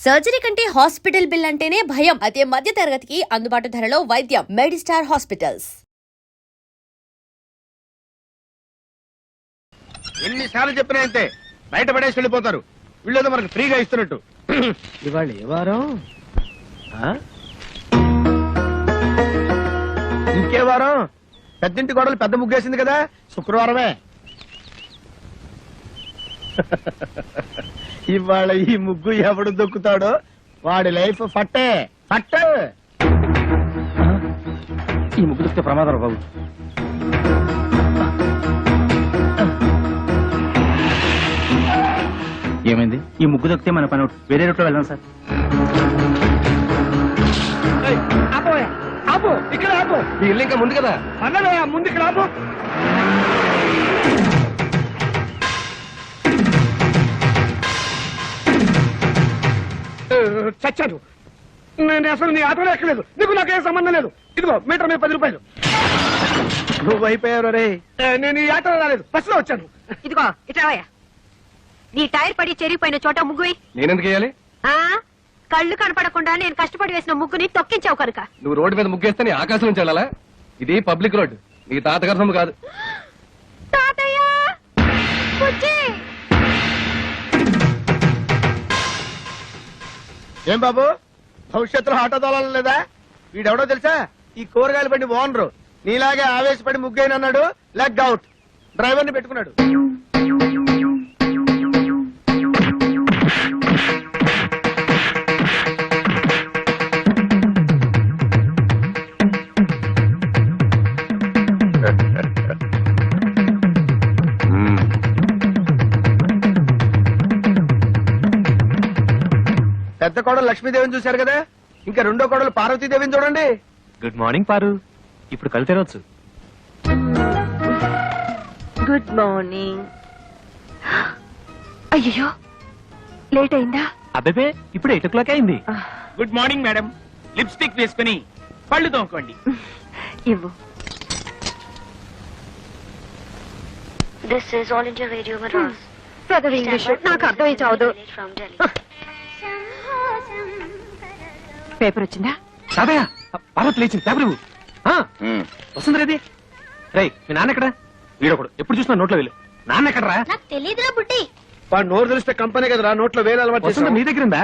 Surgery కంటే hospital bill అంటేనే భయం. అదే మధ్య తరగతికి అందుబాటు ధరలో వైద్యం. Medistar hospitals. ఎన్నిసార్లు చెప్పినా అంతే, బయట పడేసి వెళ్ళిపోతారు. వీళ్ళేదో మనకు ఫ్రీగా ఇస్తున్నట్టు. ఇవాళ ఏ వారం? ఇంకే వారం? పెద్దింటి గొడవలు పెద్ద ముగ్గేసింది కదా, శుక్రవారమే. ఇవాళ ఈ ముగ్గు ఎవడు దొక్కుతాడో వాడి లైఫ్ ఫట్టే ఫట్టే. ఈ ముగ్గు దొక్కితే ప్రమాదం బాబు. ఏమైంది? ఈ ముగ్గు దొక్కితే మన పని వేరే రూట్లో వెళ్దాం సార్. ఆపు, ఇక్కడ ఆపు. మీ ఇల్లు ఇంకా ముందు కదా, అన్నదా ముందు ఇక్కడ ఆపు. చచ్చాను నేను. అసలు నీ ఆటోలో ఎక్కలేదు. నీకు నాకేం సంబంధం లేదు. ఇదిగో మీటర్ మీద 10 రూపాయలు. నువ్వు అయిపోయావు రే. నేను ఈ ఆటోలో రాలేదు, బస్సులో వచ్చాను. ఇదిగో ఇట్రావయ్యా. నీ టైర్ పడి చెరిగిపోయిన చోట ముగ్గు. నేనెందుకు వేయాలి? కళ్ళు కనపడకుండా నేను కష్టపడి వేసిన ముగ్గుని తొక్కించావు కనుక. నువ్వు రోడ్డు మీద ముగ్గేస్తే నీ ఆకాశం నుంచి వెళ్ళాలా? ఇది పబ్లిక్ రోడ్, నీ తాతగారి సొమ్ము కాదు. తాతయ్య ఏం బాబు, భవిష్యత్తులో ఆటో తోలాలి లేదా? వీడెవడో తెలుసా? ఈ కూరగాయలు బండి ఓనరు. నీలాగే ఆవేశపడి ముగ్గైనన్నాడు, లెగ్ అవుట్. డ్రైవర్ని పెట్టుకున్నాడు. పెద్ద కోడలు లక్ష్మీదేవిని చూశారు కదా, ఇంకా రెండో కోడలు పార్వతీదేవిని చూడండి. గుడ్ మార్నింగ్ పారు. ఇప్పుడు కళ్ళు తెరవచ్చు. Good morning. అయ్యో లేట్ అయిందా? అబ్బే ఇప్పుడు 8 o'clock అయింది. Good morning madam. లిప్స్టిక్ వేసుకుని పళ్ళు తోముకోండి. ఇవ్వు. This is All India Radio Madras. చదువు ఇంగ్లీష్ నాకు అర్థమై చావదు. From Delhi. పేపర్ వచ్చిందా? సాదయ్య, పార్వతి లేచింది. పేపర్ ఇవ్వు. వస్తుంది రేది. రై, మీ నాన్న ఎక్కడా? వీడొకడు ఎప్పుడు చూసినా నోట్లో వెళ్ళు. నాన్న ఎక్కడరా? నాకు తెలియదురా బుట్టి. వాడు నోరు తెలిస్తే కంపెనీ కదరా, నోట్లో వేలు అలవాటు వస్తుంది మీ దగ్గర ఉందా?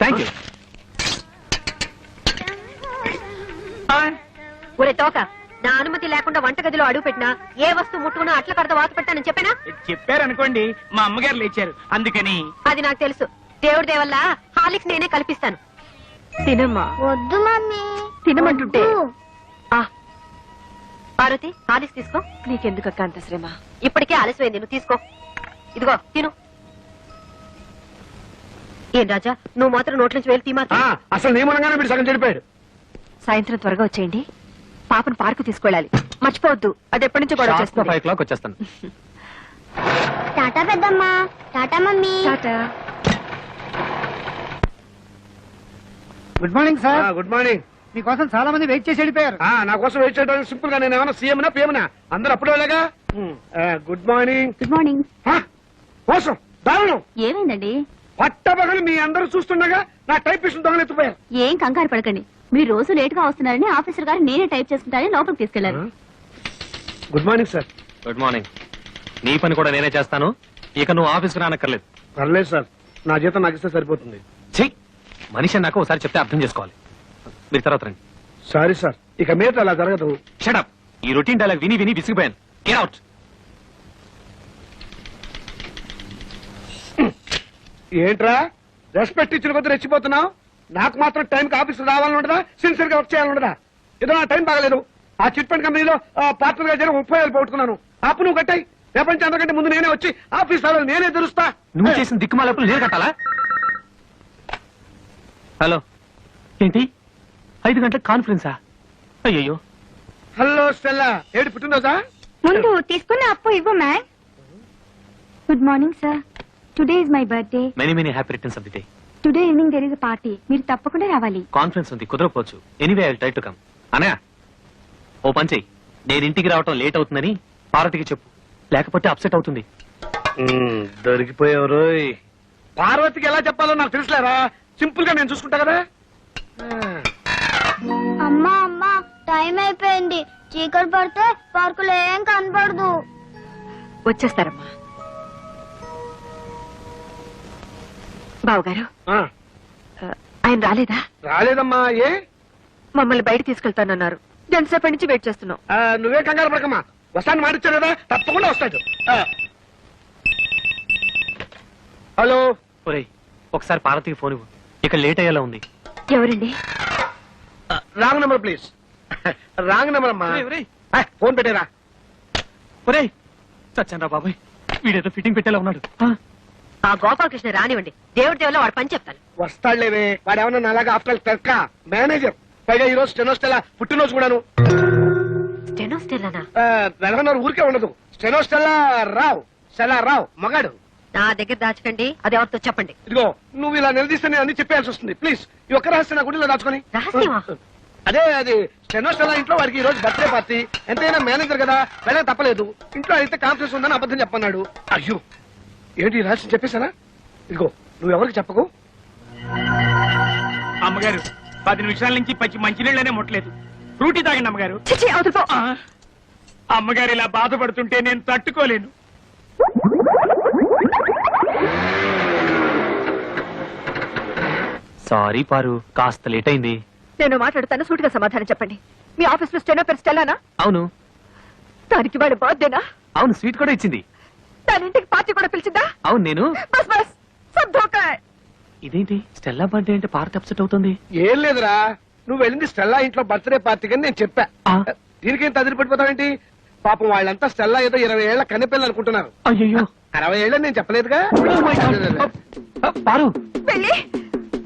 Thank you. ఒరే తోక, నా అనుమతి లేకుండా వంటగదిలో అడుగు పెట్టినా ఏ వస్తువు ముట్టుకున్నా అట్ల కడత వాత పెట్టానని చెప్పానా? చెప్పారనుకోండి, మా అమ్మగారు లేచారు అందుకని. అది నాకు తెలుసు. దేవుడి దేవల్ల హార్లిక్స్ నేనే కల్పిస్తాను. తినమ్మా. వద్దు మమ్మీ. తినమంటుంటే. పార్వతి, హార్లిక్స్ తీసుకో. నీకెందుకు అంత శ్రమ? ఇప్పటికే ఆలస్యమైంది, నువ్వు తీసుకో. ఇదిగో తిను. ఏం రాజా, నువ్వు మాత్రం నోట్ల నుంచి వేలు తీమా. అసలు నియమనంగానే మీరు సగం చెడిపోయాడు. సాయంత్రం త్వరగా వచ్చేయండి. పాపను పార్కు తీసుకెళ్ళాలి, మర్చిపోవద్దు. అది ఎప్పటి నుంచో గొడవ చేస్తుంది. 5 o'clock వచ్చేస్తాను. టాటా పెద్దమ్మా. Tata mummy. Tata. Good morning sir. Good morning. మీకోసం చాలా మంది వెయిట్ చేసి వెళ్ళిపోయారు. నా కోసం వెయిట్ చేయడానికి సింపుల్ గా నేను ఏమైనా సీఎంనా పిఎంనా? అందరూ అప్పుడే వెళ్ళగా. Good morning. Good morning. మోసం, దారుణం. ఏమైందండి? పట్టబగలు మీ అందరూ చూస్తుండగా నా టైపిస్ట్ దొంగలెత్తిపోయారు. ఏం కంగారు పడకండి. మీరు రోజు లేట్ గా వస్తున్నారని ఆఫీసర్ గారు నేనే టైప్ చేసుకుంటారని లోపలికి తీసుకెళ్లారు. Good morning sir. Good morning. నీ పని కూడా నేనే చేస్తాను. ఇక నువ్వు ఆఫీస్కి రానక్కర్లేదు. పర్లేదు సార్, నా జీతం నాకు ఇస్తే సరిపోతుంది. చెయ్యి. మనిషి నాకు ఒకసారి చెప్తే అర్థం చేసుకోవాలి. మీరు తర్వాత రండి. సారీ సార్, ఇక మీద అలా జరగదు. షటప్. ఈ రొటీన్ డైలాగ్ విని విని విసిగిపోయాను. Get out. ఏంట్రా రెస్పెక్ట్ ఇచ్చిన కొద్ది రెచ్చిపోతున్నావు? నాకు మాత్రం టైంకి ఆఫీస్ రావాలని ఉండదా? సిన్సియర్ గా వర్క్ చేయాలని ఉండదా? ఏదో నా టైం బాగలేదు. ఆ చిట్ ఫండ్ కంపెనీలో పార్ట్నర్ గా జరిగి 30,000 పోగొట్టుకున్నాను. అప్పు నువ్వు కట్టాయి. ప్రపంచం అందరికంటే ముందు నేనే వచ్చి ఆఫీస్ రావాలి, నేనే తెలుస్తా. నువ్వు చేసిన దిక్కుమాలప్పుడు నేను కట్టాలా? హలో, ఏంటి 5 గంటలకు కాన్ఫరెన్సా? అయ్యయ్యో. హలో స్టెల్లా, ఏడు పుట్టినరోజా? ముందు తీసుకున్న అప్పు ఇవ్వు ma'am. Good morning sir. Today is my birthday. Many many happy returns of the day. Today evening there is a party. మీరు తప్పకుండా రావాలి. కాన్ఫరెన్స్ ఉంది, కుదరకపోవచ్చు. Anyway I will try to come. Anaya, ఓ పని చెయ్యి. నేను ఇంటికి రావటం లేట్ అవుతుందని పార్వతికి చెప్పు, లేకపోతే అప్సెట్ అవుతుంది. దొరికిపోయావు. పార్వతికి ఎలా చెప్పాలో నాకు తెలుసులేరా, సింపుల్ గా నేను చూసుకుంటా కదా. అమ్మా అమ్మా టైం అయిపోయింది, చీకటి పడితే పార్కులో ఏం కనపడదు. వచ్చేస్తారమ్మా. బావగారు ఆ, ఆయన రాలేదా? రాలేదమ్మా. ఏ మమ్మల్ని బయట తీసుకెళ్తానన్నారు. గంటసేపటి నుంచి వెయిట్ చేస్తున్నాం. నువ్వే కంగారు పడకమ్మా, వస్తాను మాటిచ్చాను కదా, తప్పకుండా వస్తాడు. హలో. ఒరేయ్ ఒకసారి పార్వతికి ఫోన్ ఇవ్వు, ఇక లేట్ అయ్యేలా ఉంది. ఎవరండి? Wrong number please. Wrong number అమ్మా. ఫోన్ పెట్టేరా. ఒరేయ్ చచ్చాను రా బాబాయ్, వీడేదో ఫిట్టింగ్ పెట్టేలా ఉన్నాడు. ఆ గోపాలకృష్ణ రానివ్వండి, దేవుడి దేవులో వాడు పని చెప్తాను. వస్తాడులేవే, వాడు ఏమన్నా అలాగా ఆఫ్టర్ క్లర్క్ మేనేజర్, పైగా ఈ రోజు స్టెనోస్టెలా పుట్టినరోజు కూడాను. స్టెనోస్టెల్లానా? నెలకొన్నారు ఊరికే ఉండదు. స్టెనోస్టెలా రావు, స్టెలా రావు మగాడు. నా దగ్గర దాచకండి, అది ఎవరితో చెప్పండి. ఇదిగో నువ్వు ఇలా నిలదీస్తే నేను అన్ని చెప్పేయాల్సి వస్తుంది. ప్లీజ్ ఈ ఒక్క రహస్యం నా గుడిలో దాచుకొని. రహస్యమా? అదే అది స్టెనోస్టెలా ఇంట్లో వాడికి ఈ రోజు బర్త్డే పార్టీ, ఎంతైనా మేనేజర్ కదా, వెళ్ళక తప్పలేదు. ఇంట్లో అయితే కాన్ఫరెన్స్ ఉందని అబద్ధం చెప్పన్నాడు. అయ్యో ఏంటి ఈ రహస్యం చెప్పేశానా? ఇదిగో నువ్వు ఎవరికి చెప్పకు. అమ్మగారు 10 నిమిషాల నుంచి పచ్చి మంచినీళ్ళనే ముట్టలేదు. ఫ్రూటీ తాగండి అమ్మగారు. చిచి, అవతల పో. అమ్మగారు ఇలా బాధపడుతుంటే నేను తట్టుకోలేను. సారీ పారు, కాస్త లేట్ అయింది. నేను మాట్లాడుతాను, సూటిగా సమాధానం చెప్పండి. మీ ఆఫీస్ లో స్టెనో పేరు స్టెల్లానా? అవును. దానికి వాడి బర్త్డేనా? అవును, స్వీట్ కూడా ఇచ్చింది. దాని ఇంటికి పార్టీ కూడా పిలిచిందా? అవును నేను. బస్ బస్ సబ్ ధోకా హై. ఇదేంటి స్టెల్లా బర్త్డే అంటే పార్వతి అప్సెట్ అవుతుంది? ఏం లేదురా, నువ్వు వెళ్ళింది స్టెల్లా ఇంట్లో బర్త్డే పార్టీకి అని నేను చెప్పా. ఆ. దీనికేం తదిరిపడిపోతావేంటి? పాపం వాళ్ళంతా స్టెల్లా ఏదో 20 ఏళ్ల కన్నెపిల్లలు అనుకుంటున్నారు. అయ్యో 60 ఏళ్ళని నేను చెప్పలేదుగా. పారు, వెళ్ళి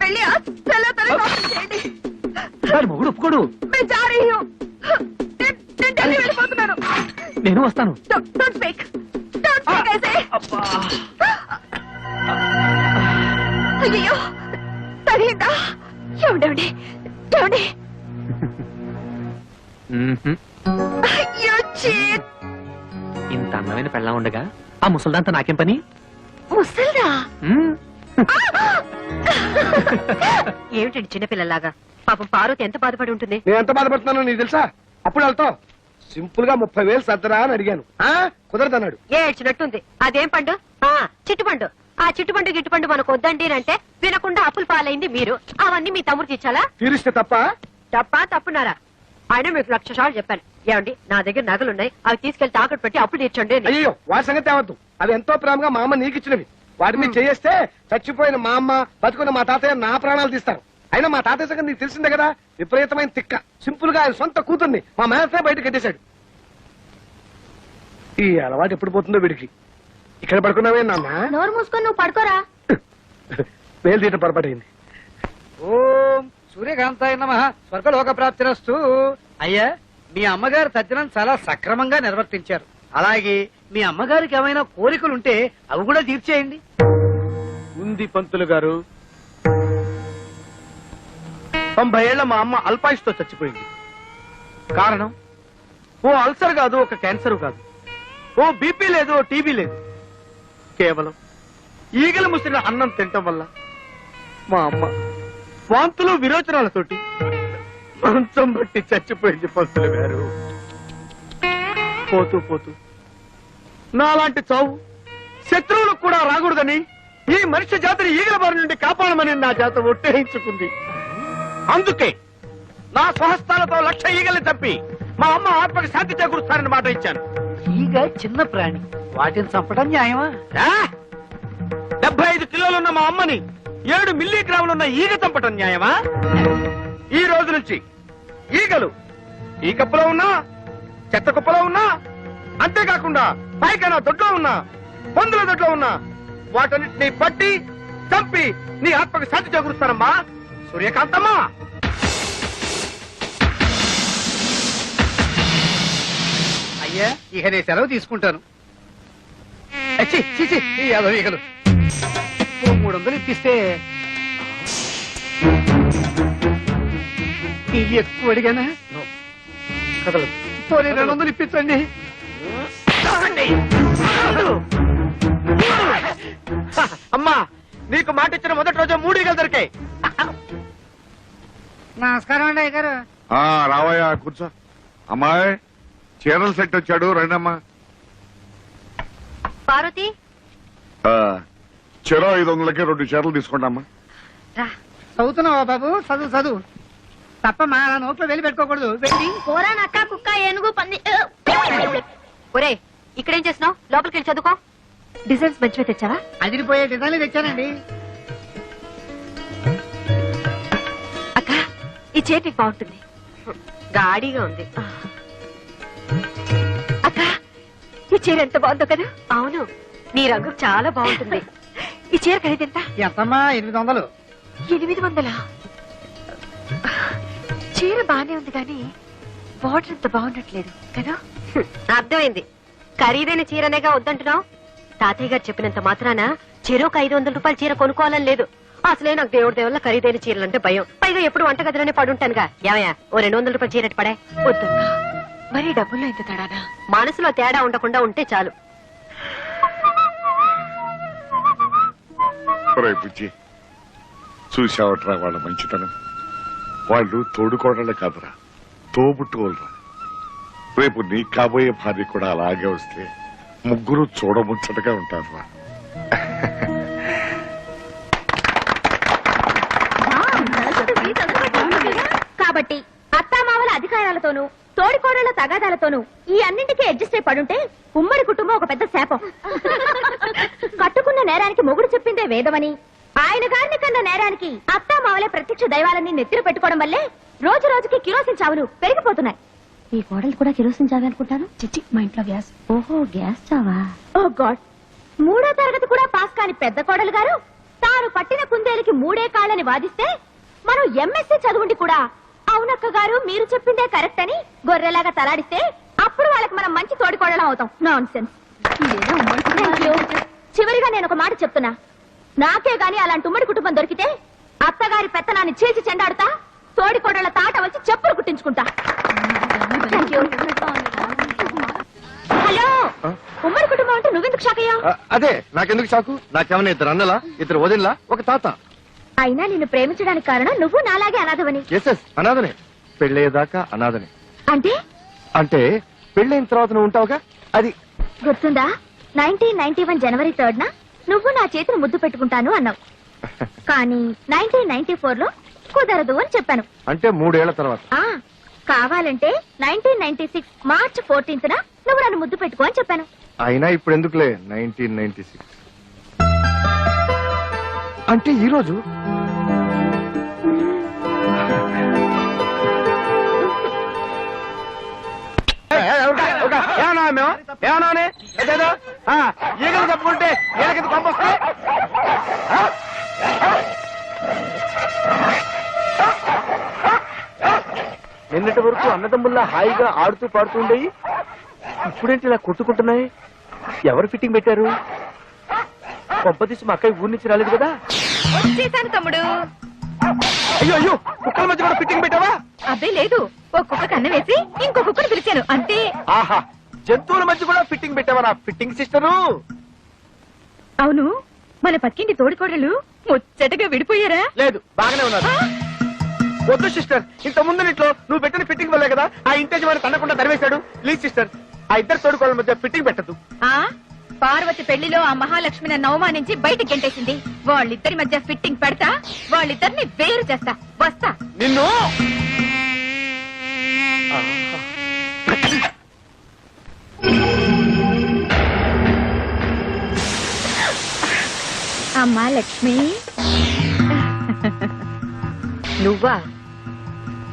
వెళ్ళి ఆ స్టెల్లా తనని కాపీ చేయండి. వాడి మొగుడు ఒప్పుకోడు. मैं जा रही हूँ. నేను ఢిల్లీ వెళ్ళిపోతున్నాను. నేను వస్తాను. Don't speak. Don't speak ऐसे. అయ్యో తగిలిందా? ఏమండి ఏమండి? మ్మ్హ్మ్. అయ్యో చీట్. ఇంత అందమైన పెళ్ళా ఉండగా ఆ ముసల్దాంతా నాకేం పని? ముసల్దా? మ్మ్. ఏమిటండి చిన్నపిల్లలాగా? పాపం పార్వతి ఎంత బాధపడి ఉంటుంది. నేను ఎంత బాధపడుతున్నానో నీకు తెలుసా? అప్పుడు వెళ్తావు సింపుల్ గా 30,000 సర్దరా అని అడిగాను. కుదరదన్నాడు. ఏడ్చినట్టుంది. అదేం పండు? చిట్టుపండు. ఆ చిట్టుపండు గిట్టుపండు మనకు వద్దండి అంటే వినకుండా అప్పులు పాలైంది మీరు. అవన్నీ మీ తమ్ముడు తీర్చాలా? తీరిస్తే తప్ప. తప్పున్నారా? ఆయన మీకు 1,00,000 సార్లు చెప్పాను. ఏమండి నా దగ్గర నగలున్నాయి, అవి తీసుకెళ్లి తాకట్టు పెట్టి అప్పులు తీర్చండి అని. అయ్యో వాడి సంగతి తేవద్దు. అవి ఎంతో ప్రేమగా మా అమ్మ నీకు ఇచ్చినవి. వాటి మీద చేస్తే చచ్చిపోయిన మా అమ్మ, బతుకున్న మా తాతయ్య నా ప్రాణాలు తీస్తారు. అయినా మా తాతయ్య సంగతి నీకు తెలిసిందే కదా, విపరీతమైన తిక్క. సింపుల్ గా ఆయన సొంత కూతుర్ని మా మేనతే బయట కట్టేశాడు. ఈ అలవాటు ఎప్పుడు పోతుందో వీడికి. ఇక్కడ పడుకున్నావే నాన్న? నోరు మూసుకొని నువ్వు పడుకోరా. వేలు తీయటం పొరపాటైంది. ఓం సూర్యకాంతాయ నమః, స్వర్గలోక ప్రాప్తిరస్తు. అయ్యా మీ అమ్మగారు తద్దినం చాలా సక్రమంగా నిర్వర్తించారు. అలాగే మీ అమ్మగారికి ఏమైనా కోరికలుంటే అవి కూడా తీర్చేయండి. ఉంది పంతులు గారు. 90 ఏళ్ల మా అమ్మ అల్పాయుష్తో చచ్చిపోయింది. కారణం ఓ అల్సర్ కాదు, ఒక క్యాన్సర్ కాదు, ఓ బీపీ లేదు, ఓ టీబీ లేదు. కేవలం ఈగలు ముసిరిన అన్నం తినటం వల్ల మా అమ్మ వాంతులు విరోచనాలతోటి మంచం బట్టి చచ్చిపోయింది పంతులు గారు. పోతూ పోతూ నాలాంటి చావు శత్రువులకు కూడా రాకూడదని ఈ మనిషి జాతిని ఈగల బారి నుండి కాపాడమని నా జాత ఒట్టేయించుకుంది. అందుకే నా స్వహస్తాలతో 1,00,000 ఈగల్ని చంపి మా అమ్మ ఆత్మకి శాంతి చేకూరుస్తానని మాట ఇచ్చాను. ఈగ చిన్న ప్రాణి, వాటిని చంపడం న్యాయమా? 75 కిలోలున్న మా అమ్మని 7 మిల్లీగ్రాములున్న ఈగ చంపటం న్యాయమా? ఈ రోజు నుంచి ఈగలు ఈ కప్పులో ఉన్నా, చెత్త కుప్పలో ఉన్నా, అంతేకాకుండా పైకైనా దొడ్లో ఉన్నా, పందుల దొడ్లో ఉన్నా, వాటన్నిటిని పట్టి చంపి నీ ఆత్మకి శాంతి చేకూరుస్తానమ్మా సూర్యకాంతమ్మా. అయ్యా ఇక నేను సెలవు తీసుకుంటాను. ఛీ, ఛీ, ఛీ, ఈ యాదవ ఈగలు. ఓ 300 ఇప్పిస్తే ఇవి ఎక్కువ అడిగానా? కదలదు. పోనీ 200 ఇప్పించండి. అమ్మా నీకు మాట ఇచ్చిన మొదటి రోజు 3 ఈగలు దొరికాయి. నమస్కారం అండి అయ్యగారు. రావయ్యా కూర్చో. అమ్మాయి చీరల సెట్ వచ్చాడు, రండమ్మా. పార్వతి చెరో 500కి 2 చీరలు తీసుకోండి అమ్మా. రా. చదువుతున్నావా బాబు? చదువు తప్పమ్మా, అలా నోట్లో వెళ్ళి పెట్టుకోకూడదు. వెళ్ళి పోరా నక్క కుక్క ఏనుగు పంది. ఒరే ఇక్కడేం చేస్తున్నావు? లోపలికి వెళ్ళి చదువుకో. డిజైన్స్ మంచిగా తెచ్చావా? అదిరిపోయే డిజైన్లు తెచ్చానండి. అక్క ఈ చేతి బాగుంటుంది. గాడిగా ఉంది. అక్క ఈ చీర ఎంత బాగుందో కదా. అవును నీ రంగు చాలా బాగుంటుంది. ఈ చీర ఖరీదు ఎంత? ఎంతమ్మా? 800. 800? చీర బానే ఉంది కానీ బార్డర్ అంత బాగుండట్లేదు కదా. అర్థమైంది. ఖరీదైన చీరనేగా వద్దంటున్నావు. తాతయ్య గారు చెప్పినంత మాత్రాన చెరోకు 500 రూపాయల చీర కొనుక్కోవాలని లేదు. అసలే నాకు దేవుడి దేవుళ్ళ ఖరీదైన చీరలంటే భయం. పైగా ఎప్పుడు వంటగదిలోనే పడుంటానుగా. ఏమయ్యా ఓ 200 రూపాయల చీర పడే. వద్దు మరి డబ్బుల్లో ఎంత తేడానా? మనసులో తేడా ఉండకుండా ఉంటే చాలు. బుజ్జి చూసావట్రా వాళ్ళ మంచితనం. వాళ్ళు తోడుకోవడాలే కాదురా, తోబుట్టుకోలరా. రేపు నీ కాబోయే భార్య కూడా అలాగే వస్తే ముగ్గురు చూడముచ్చటగా ఉంటారురా. కాబట్టి అత్తామామల అధికారాలతోనూ తోడికోడళ్ల తగాదాలతోనూ ఈ అన్నింటికీ అడ్జస్ట్ అయి పడుంటే ఉమ్మడి కుటుంబం ఒక పెద్ద శాపం. కట్టుకున్న నేరానికి మొగుడు చెప్పిందే వేదమని, ఆయన గారిని కన్న నేరానికి అత్తామామలే ప్రత్యక్ష దైవాలని నెత్తిన పెట్టుకోవడం వల్లే రోజు రోజుకి కిరోసిన్ చావులు పెరిగిపోతున్నాయి. ఈ కోడలు కూడా కిరోసిన్ చావే అనుకుంటాను. చిచ్చి మా ఇంట్లో గ్యాస్. ఓహో గ్యాస్ చావా. ఓ గాడ్. 3వ తరగతి కూడా పాస్ కాని పెద్ద కోడలు గారు తాను పట్టిన కుందేలికి 3 కాళ్ళని వాదిస్తే మనం ఎంఎస్సీ చదువుండి కూడా అవునక్క గారు మీరు చెప్పిందే కరెక్ట్ అని గొర్రెలాగా తలాడిస్తే అప్పుడు వాళ్ళకి మనం మంచి తోడికోడలం అవుతాం. Non sense. చివరిగా నేను ఒక మాట చెప్తున్నా. నాకే గాని అలాంటి ఉమ్మడి కుటుంబం దొరికితే అత్తగారి పెత్తనాన్ని చీల్చి చెండాడుతా, తోడికోడళ్ల తాట వచ్చి చెప్పులు కుట్టించుకుంటా. హలో, ఉమ్మడి కుటుంబం అంటే నువ్వెందుకు షాక్ అయ్యావు? అదే నాకెందుకు షాకు? నాకేమైనా 2 అన్నలా, 2 వదినలా, ఒక తాత. అయినా నిన్ను ప్రేమించడానికి కారణం నువ్వు నాలాగే అనాథవని. ఎస్ అనాథనే. పెళ్ళయ్యేదాకా అనాథనే. అంటే అంటే పెళ్ళైన తర్వాత నువ్వు ఉంటావుగా, అది గుర్తుందా? 1991 జనవరి 3rd నువ్వు నా చేతిని ముద్దు పెట్టుకుంటాను అన్నావు. కానీ 1994లో కుదరదు అని చెప్పాను. అంటే 3 ఏళ్ల తర్వాత. కావాలంటే 1996 మార్చ్ 14th నువ్వు నన్ను ముద్దు పెట్టుకో అని చెప్పాను. అయినా ఇప్పుడు ఎందుకులే 1996 అంటే ఈ రోజు. ఈగలు చెప్పుకుంటే వీళ్ళకి పంపొస్తే నిన్నటి వరకు అన్నదమ్ముల్లా హాయిగా ఆడుతూ పాడుతూ ఉండేవి, ఇప్పుడేంటి ఇలా కొట్టుకుంటున్నాయి? ఎవరు ఫిట్టింగ్ పెట్టారు? కొంపతీసి మా అక్కయ్య ఊరి నుంచి రాలేదు కదా. వచ్చేసాను తమ్ముడు. అయ్యో అయ్యో, కుక్కల మధ్య కూడా ఫిట్టింగ్ పెట్టావా? అదే లేదు, ఓ కుక్క కన్ను వేసి ఇంకో కుక్కను పిలిచాను అంతే. ఆహా, జంతువుల మధ్య కూడా ఫిట్టింగ్ పెట్టావా ఫిట్టింగ్ సిస్టరు? అవును, మన పక్కింటి తోడికోడలు ముచ్చటగా విడిపోయారా? లేదు, బాగానే ఉన్నారు. వద్దు సిస్టర్, ఇంత ముందు ఇంట్లో నువ్వు పెట్టిన ఫిట్టింగ్ వల్లే కదా ఆ ఇంటి వారు తనకుండా తరివేశాడు. ప్లీజ్ సిస్టర్, ఆ 2 తోడుకోళ్ళ మధ్య ఫిట్టింగ్ పెట్టదు. పార్వతి పెళ్లిలో ఆ మహాలక్ష్మి నన్ను అవమానించి బయటికి గెంటేసింది. వాళ్ళిద్దరి మధ్య ఫిట్టింగ్ పెడతా, వాళ్ళిద్దరిని వేరు చేస్తా. వస్తా. నిన్ను అమ్మా లక్ష్మి. నువ్వా?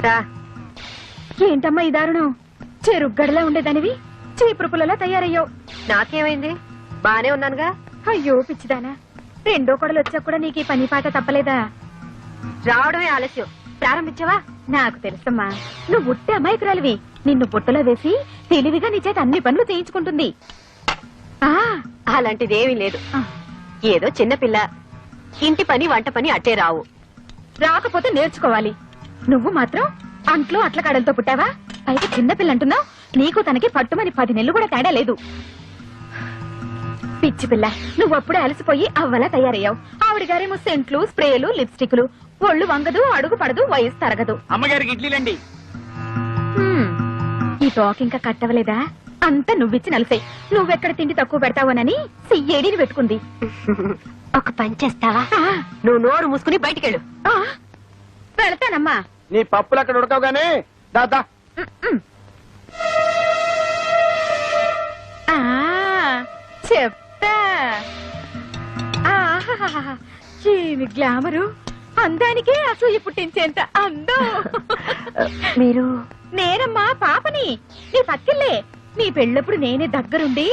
రా. ఏంటమ్మా ఈ దారుణం? చెరుగ్గడలా ఉండేదానివి చీపురు పుల్లలా తయారయ్యావు. నాకేమైంది? బానే ఉన్నానుగా. అయ్యో పిచ్చిదానా, 2వ కోడలు వచ్చాక కూడా నీకు ఈ పని పాట తప్పలేదా? రావడమే ఆలస్యం. ప్రారంభించావా? నాకు తెలుసమ్మా, నువ్వు ఉట్టే అమాయకురాలివి. నిన్ను బుట్టలో వేసి తెలివిగా నీ చేత అన్ని పనులు చేయించుకుంటుంది. అలాంటిదేమీ లేదు. ఏదో చిన్నపిల్ల, ఇంటి పని వంట పని అట్టే రావు. రాకపోతే నేర్చుకోవాలి. నువ్వు మాత్రం అంట్లో అట్ల కాడలతో పుట్టావా? పైకి చిన్నపిల్ల అంటున్నావు. నీకు తనకి పట్టుమని 10 నెలలు కూడా తేడా లేదు. పిచ్చి పిల్ల నువ్వు అప్పుడే అలసిపోయి అవ్వలా తయారయ్యావు. ఆవిడ గారేమో సెంట్లు, స్ప్రేలు, లిప్స్టిక్లు. ఒళ్ళు వంగదు, అడుగు పడదు, వయసు తరగదు. అమ్మగారికి ఇడ్లీలండి. హ్మ్. ఈ తోక ఇంకా కట్టవలేదా? అంతా నువ్విచ్చి నలిసాయి. నువ్వెక్కడ తిండి తక్కువ పెడతావోనని సియ్యేడిని పెట్టుకుంది. ఒక పని చేస్తావా? ఆ, నువ్వు నోరు మూసుకుని బయటికెళ్ళు. ఆ, వెళతానమ్మా. నీ పప్పులు అక్కడ ఉడకవు గానీ దాదా. ఆ, చెప్తా. ఆహాహాహా. ఏమి గ్లామరు! అందానికే అసూయ పుట్టించేంత అందం. మీరు నేనమ్మా పాపని, నీ పక్కిల్లే. నీ పెళ్ళప్పుడు నేనే దగ్గరుండి.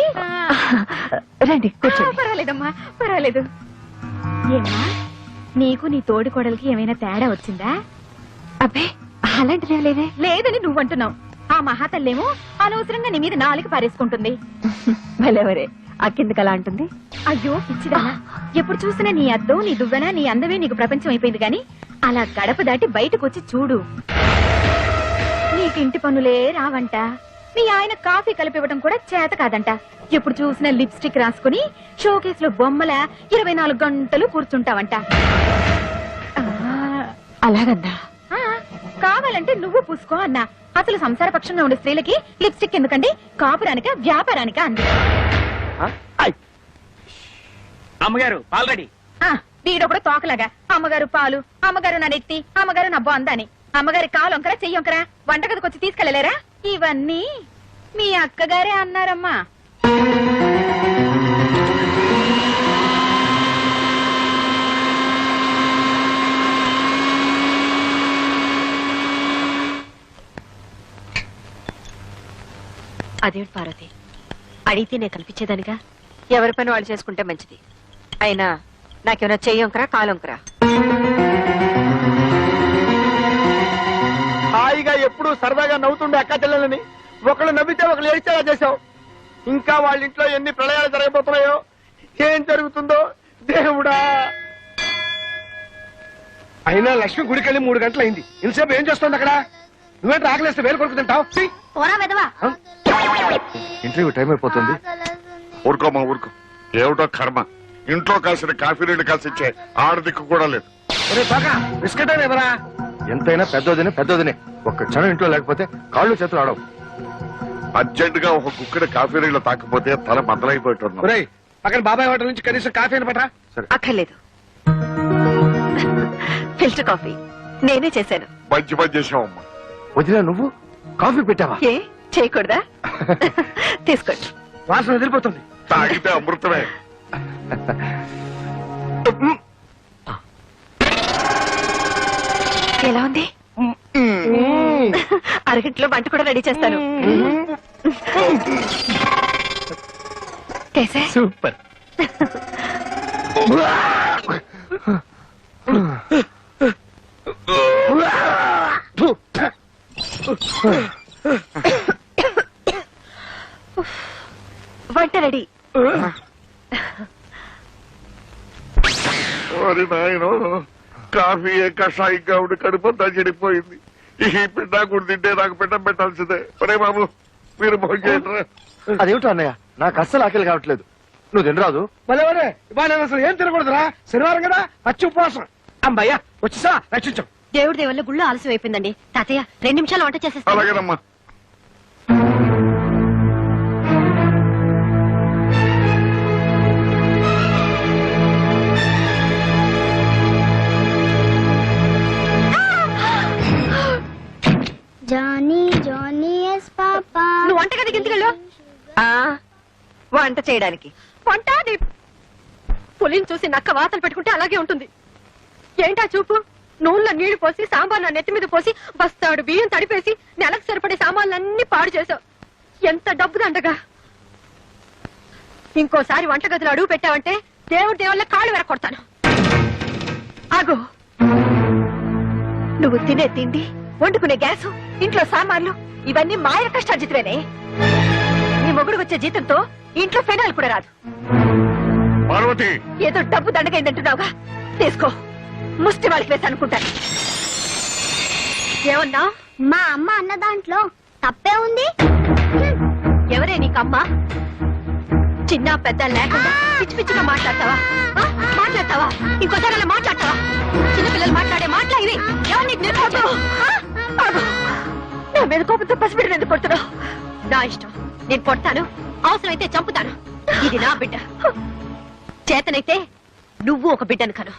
రండి పర్వాలేదమ్మా, పర్వాలేదు. ఏమ్మా, నీకు నీ తోడి కోడలికి ఏమైనా తేడా వచ్చిందా? అబ్బే అలాంటిదే లేదే. లేదని నువ్వంటున్నావు. ఆ మహాతల్లేమో అనవసరంగా నీ మీద నాలుగు పారేసుకుంటుంది. భలేవరే, అక్కెందుకు అలా అంటుంది? అయ్యో పిచ్చిదా, ఎప్పుడు చూసినా నీ అద్దం, నీ దువ్వెన, నీ అందమే నీకు ప్రపంచం అయిపోయింది గాని అలా గడప దాటి బయటకు వచ్చి చూడు. నీకింటి పనులే రావంట. మీ ఆయన కాఫీ కలిపివ్వడం కూడా చేత కాదంట. ఎప్పుడు చూసినా లిప్స్టిక్ రాసుకుని షోకేస్ లో బొమ్మల 24 గంటలు కూర్చుంటావంట. అలాగందా? ఆ, కావాలంటే నువ్వు పూసుకో అన్నా. అసలు సంసార పక్షంగా ఉండే స్త్రీలకి లిప్స్టిక్ ఎందుకండి? కాపురానిక వ్యాపారానిక అంది. అమ్మగారు ఆల్రెడీ. ఆ, వీడొకడు తోకలాగా అమ్మగారు పాలు, అమ్మగారు నా నెత్తి, అమ్మగారు నా బొందని. అమ్మగారి కాలొంకరా చెయ్యొంకరా వంటగదికి వచ్చి తీసుకెళ్లలేరా? ఇవన్నీ మీ అక్కగారే అన్నారమ్మా. అదేంటి పార్వతి, అడిగితే నేను కల్పించేదానిగా. ఎవరి పని వాళ్ళు చేసుకుంటే మంచిది. అయినా నాకేమైనా చెయ్యొంకరా కాలొంకరా? హాయిగా ఎప్పుడు సరదాగా నవ్వుతుండే అక్క చెల్లెలని ఒకళ్ళు నవ్వితే ఒకళ్ళు ఏడ్చేలా చేశావు. ఇంకా వాళ్ళ ఇంట్లో ఎన్ని ప్రళయాలు జరగబోతున్నాయో, ఏం జరుగుతుందో దేవుడా. అయినా లక్ష్మి గుడికెళ్ళి 3 గంటలైంది. ఇంతసేపు ఏం చేస్తుంది అక్కడ? నువ్వేంటి ఆకలేస్తే వేలు కొడుకు తింటావు? ఇంటర్వ్యూ టైం అయిపోతుంది. ఊరుకోమా ఊరుకో. ఏమిటో కర్మ, ఇంట్లో కాసిన కాఫీ నీళ్ళు కాసి ఇచ్చే ఆడదిక్కు కూడా లేదు. బిస్కెట్ అయినా ఎవరా? ఎంతైనా పెద్దోదినే ఒక్క క్షణం ఇంట్లో లేకపోతే కాళ్ళు చేతులు ఆడవు. అర్జెంట్ గా ఒక కుక్కడి కాఫీ నీళ్ళు తాకపోతే తల బద్దలైపోతున్నాం. ఒరేయ్, పక్కన బాబాయ్ హోటల్ నుంచి కనీసం కాఫీ అని పట్రా. అక్కర్లేదు, ఫిల్టర్ కాఫీ నేనే చేశాను. మంచి పని చేసావమ్మా. వదినా నువ్వు కాఫీ పెట్టావా? ఏ చేయకూడదా? తీసుకోండి. వాసన వదిలిపోతుంది. తాగితే అమృతమే. ఎలా ఉంది? అరగంటలో వంట కూడా రెడీ చేస్తాను. కేసే సూపర్. వంట రెడీ. ఓరి నాయనో, కాఫీ కషాయంగా ఉండి కడుపంతా చెడిపోయింది. ఈ పిండా కూడా తింటే నాకు పిండం పెట్టాల్సిందే. ఒరే బాబు, మీరు భోజనం చేయటరా. అదేమిటో అన్నయ్య, నాకు అస్సలు ఆకలి కావట్లేదు. నువ్వు తినరాదు? భలే ఇవాళ నేను అసలు ఏం తినకూడదురా. శనివారం కదా, పచ్చి ఉపవాసం. అమ్మయ్యా వచ్చేసా, రక్షించాం. దేవుడి దేవుళ్ళ గుళ్ళు ఆలస్యం అయిపోయిందండి. తాతయ్య 2 నిమిషాలు వంట చేసేస్తాను. అలాగేనమ్మా. నువ్వు వంటగదికి ఎందుకు వెళ్ళు? వంట చేయడానికి. వంట పులిని చూసి నక్క వాతలు పెట్టుకుంటే అలాగే ఉంటుంది. ఏంటా చూపు? నూనెలో నీళ్లు పోసి సాంబార్ నా నెత్తి మీద పోసి బస్తాడు బియ్యం తడిపేసి నెలకు సరిపడే సామాన్లన్నీ పాడు చేసావు. ఎంత డబ్బు దండగా. ఇంకోసారి వంటగదిలో అడుగు పెట్టావంటే దేవుడి దేవుళ్ళ కాళ్ళు వెరకొడతాను. ఆగు. నువ్వు తినే తిండి, వండుకునే గ్యాసు, ఇంట్లో సామాన్లు ఇవన్నీ మాయ కష్టార్జితమేనే. నీ మొగుడు వచ్చే జీతంతో ఇంట్లో ఫెనాయిల్ కూడా రాదు. పార్వతి, ఏదో డబ్బు దండగైందంటున్నావుగా, తీసుకో. ముష్టి వాళ్ళకి వేసి అనుకుంటాను. ఏమన్నా? మా అమ్మ అన్న దాంట్లో తప్పే ఉంది. ఎవరే నీకమ్మ? చిన్న పెద్ద లేకుండా పిచ్చి పిచ్చిగా మాట్లాడతావా ఆ? మాట్లాడతావా ఇంకోసారి అలా మాట్లాడతావా చిన్నపిల్లలు మాట్లాడే మాటలా ఇవి ఎవరు నీకు నేర్పొద్దు నా మీద కోపంతో పసిబిడ్డ ఎందుకు కొడుతున్నావు నా ఇష్టం నేను కొడతాను అవసరమైతే చంపుతాను ఇది నా బిడ్డ చేతనైతే నువ్వు ఒక బిడ్డను కను